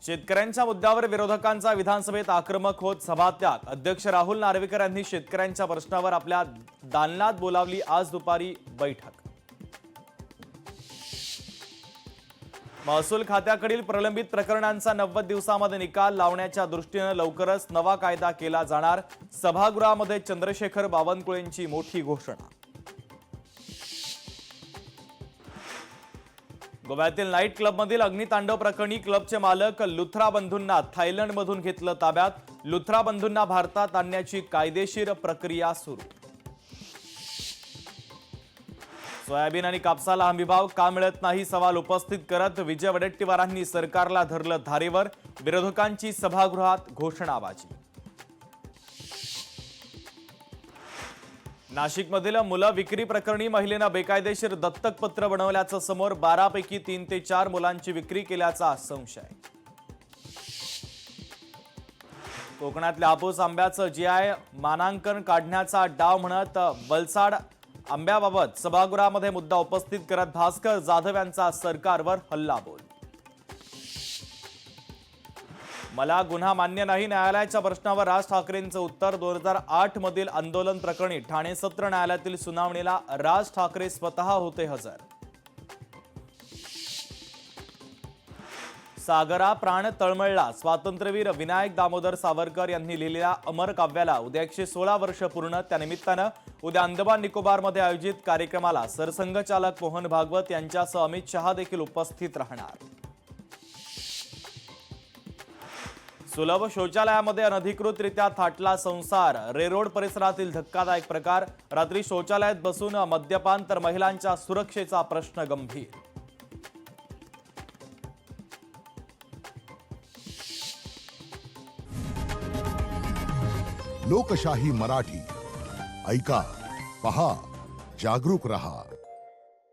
शेतकऱ्यांच्या मुद्द्यावर विरोधकांचा विधानसभेत आक्रमक होत सभात्याग। अध्यक्ष राहुल नार्वेकर यांनी शेतकऱ्यांच्या प्रश्नावर आपल्या दालनात बोलावली आज दुपारी बैठक। महसूल खात्याकडील प्रलंबित प्रकरणांचा 90 दिवसांमध्ये निकाल लावण्याच्या दृष्टीने लवकरच नवा कायदा केला जाणार। सभागृहामध्ये चंद्रशेखर बावनकुळेंची मोठी घोषणा। गोव्यातील नाईट क्लबमधील अग्नितांडव प्रकरणी क्लबचे मालक लुथरा बंधूंना थायलंडमधून घेतलं ताब्यात। लुथरा बंधूंना भारतात आणण्याची कायदेशीर प्रक्रिया सुरू। सोयाबीन आणि कापसाला हमीभाव का मिळत नाही सवाल उपस्थित करत विजय वडेट्टीवारांनी सरकारला धरलं धारेवर। विरोधकांची सभागृहात घोषणाबाजी। नाशिकमधील मुलं विक्री प्रकरणी महिलेनं बेकायदेशीर दत्तक पत्र बनवल्याचं समोर। 12 पैकी 3 ते 4 मुलांची विक्री केल्याचा संशय। कोकणातल्या हापूस आंब्याचं जीआय मानांकन काढण्याचा डाव म्हणत वलसाड आंब्याबाबत सभागृहामध्ये मुद्दा उपस्थित करत भास्कर जाधव यांचा सरकारवर हल्लाबोल। मला गुन्हा मान्य नाही न्यायालयाच्या प्रश्नावर राज ठाकरेंचं उत्तर। 2008 मधील आंदोलन प्रकरणी ठाणे सत्र न्यायालयातील सुनावणीला राज ठाकरे स्वतः होते हजर। सागरा प्राण तळमळला स्वातंत्र्यवीर विनायक दामोदर सावरकर यांनी लिहिलेल्या अमर काव्याला उद्या 116 वर्ष पूर्ण। त्यानिमित्तानं उद्या अंदमान निकोबारमध्ये आयोजित कार्यक्रमाला सरसंघचालक मोहन भागवत यांच्यासह अमित शहा देखील उपस्थित राहणार। सुलभ शौचालयामध्ये अनधिकृतरित्या थाटला संसार। रेरोड परिसरातील धक्कादायक प्रकार। रात्री शौचालयात बसून मद्यपान तर महिलांच्या सुरक्षेचा प्रश्न गंभीर। लोकशाही मराठी ऐका, पहा, जागरूक रहा।